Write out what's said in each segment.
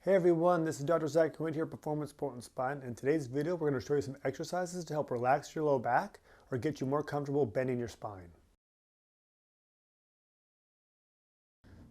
Hey everyone, this is Dr. Zach Quinn here, Performance Sport and Spine. In today's video, we're going to show you some exercises to help relax your low back or get you more comfortable bending your spine.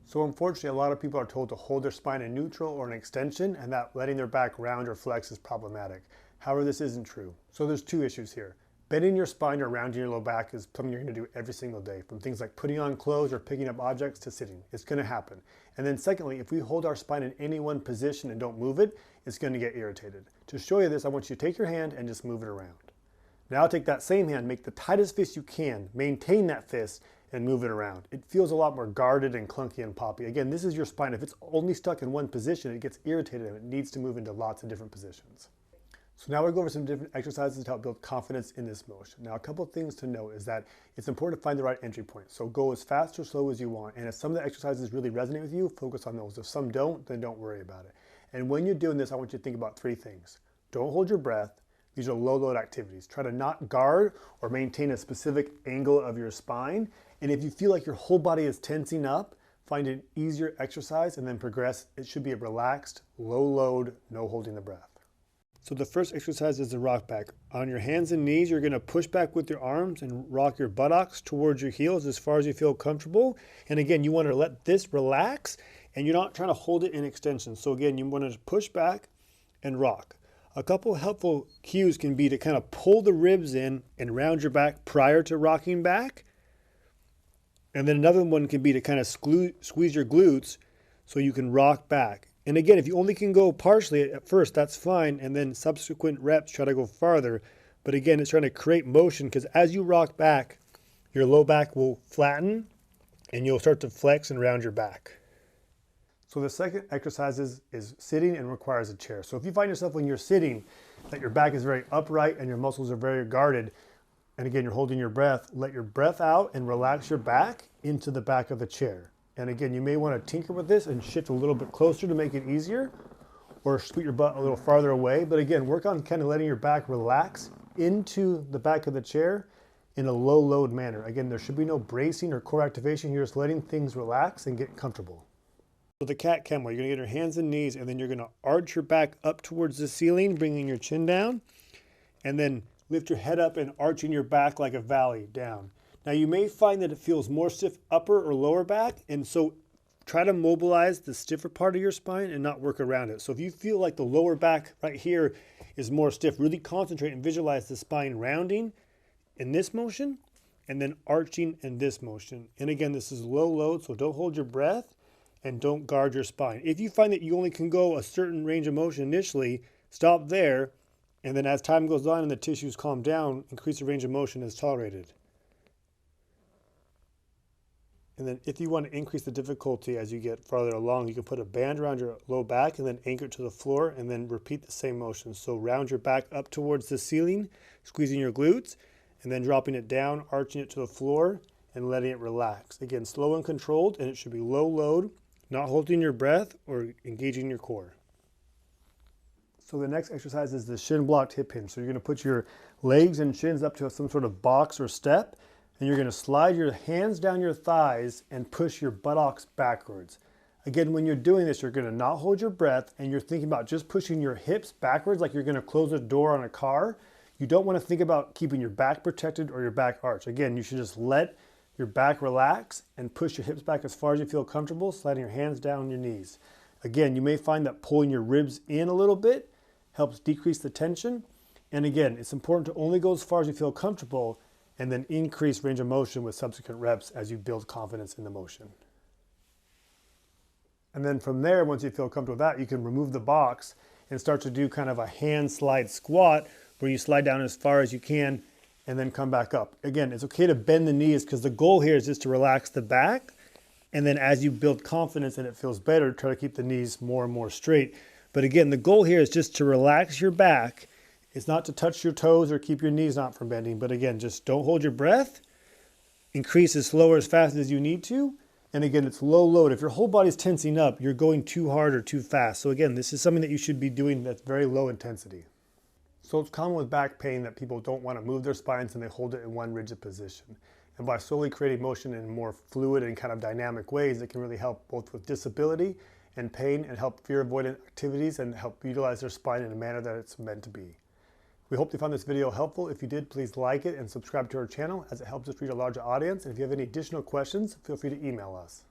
So unfortunately, a lot of people are told to hold their spine in neutral or an extension and that letting their back round or flex is problematic. However, this isn't true. So there's two issues here. Bending your spine or rounding your low back is something you're going to do every single day, from things like putting on clothes or picking up objects to sitting. It's going to happen. And then secondly, if we hold our spine in any one position and don't move it, it's going to get irritated. To show you this, I want you to take your hand and just move it around. Now take that same hand, make the tightest fist you can, maintain that fist, and move it around. It feels a lot more guarded and clunky and poppy. Again, this is your spine. If it's only stuck in one position, it gets irritated and it needs to move into lots of different positions. So now we'll go over some different exercises to help build confidence in this motion. Now, a couple of things to note is that it's important to find the right entry point. So go as fast or slow as you want. And if some of the exercises really resonate with you, focus on those. If some don't, then don't worry about it. And when you're doing this, I want you to think about three things. Don't hold your breath. These are low load activities. Try to not guard or maintain a specific angle of your spine. And if you feel like your whole body is tensing up, find an easier exercise and then progress. It should be a relaxed, low load, no holding the breath. So the first exercise is the rock back. On your hands and knees, you're going to push back with your arms and rock your buttocks towards your heels as far as you feel comfortable. And again, you want to let this relax and you're not trying to hold it in extension. So again, you want to push back and rock. A couple helpful cues can be to kind of pull the ribs in and round your back prior to rocking back. And then another one can be to kind of squeeze your glutes so you can rock back. And again, if you only can go partially at first, that's fine. And then subsequent reps, try to go farther. But again, it's trying to create motion because as you rock back, your low back will flatten and you'll start to flex and round your back. So the second exercise is sitting and requires a chair. So if you find yourself when you're sitting that your back is very upright and your muscles are very guarded, and again, you're holding your breath, let your breath out and relax your back into the back of the chair. And again, you may want to tinker with this and shift a little bit closer to make it easier or scoot your butt a little farther away. But again, work on kind of letting your back relax into the back of the chair in a low load manner. Again, there should be no bracing or core activation. You're just letting things relax and get comfortable. So the cat camel, you're going to get your hands and knees and then you're going to arch your back up towards the ceiling, bringing your chin down, and then lift your head up and arching your back like a valley down. Now you may find that it feels more stiff upper or lower back, and so try to mobilize the stiffer part of your spine and not work around it. So if you feel like the lower back right here is more stiff, really concentrate and visualize the spine rounding in this motion and then arching in this motion. And again, this is low load, so don't hold your breath and don't guard your spine. If you find that you only can go a certain range of motion initially, stop there, and then as time goes on and the tissues calm down, increase the range of motion as tolerated. And then if you want to increase the difficulty as you get farther along, you can put a band around your low back and then anchor it to the floor and then repeat the same motion. So round your back up towards the ceiling, squeezing your glutes, and then dropping it down, arching it to the floor, and letting it relax. Again, slow and controlled, and it should be low load, not holding your breath or engaging your core. So the next exercise is the shin blocked hip hinge. So you're going to put your legs and shins up to some sort of box or step, and you're going to slide your hands down your thighs and push your buttocks backwards. Again, when you're doing this, you're going to not hold your breath and you're thinking about just pushing your hips backwards like you're going to close a door on a car. You don't want to think about keeping your back protected or your back arched. Again, you should just let your back relax and push your hips back as far as you feel comfortable, sliding your hands down your knees. Again, you may find that pulling your ribs in a little bit helps decrease the tension. And again, it's important to only go as far as you feel comfortable and then increase range of motion with subsequent reps as you build confidence in the motion. And then from there, once you feel comfortable with that, you can remove the box and start to do kind of a hand slide squat where you slide down as far as you can and then come back up. Again, it's okay to bend the knees because the goal here is just to relax the back. And then as you build confidence and it feels better, try to keep the knees more and more straight. But again, the goal here is just to relax your back. It's not to touch your toes or keep your knees not from bending. But again, just don't hold your breath. Increase as slow or as fast as you need to. And again, it's low load. If your whole body's tensing up, you're going too hard or too fast. So again, this is something that you should be doing that's very low intensity. So it's common with back pain that people don't want to move their spines and they hold it in one rigid position. And by slowly creating motion in more fluid and kind of dynamic ways, it can really help both with disability and pain and help fear avoidant activities and help utilize their spine in a manner that it's meant to be. We hope you found this video helpful. If you did, please like it and subscribe to our channel as it helps us reach a larger audience. And if you have any additional questions, feel free to email us.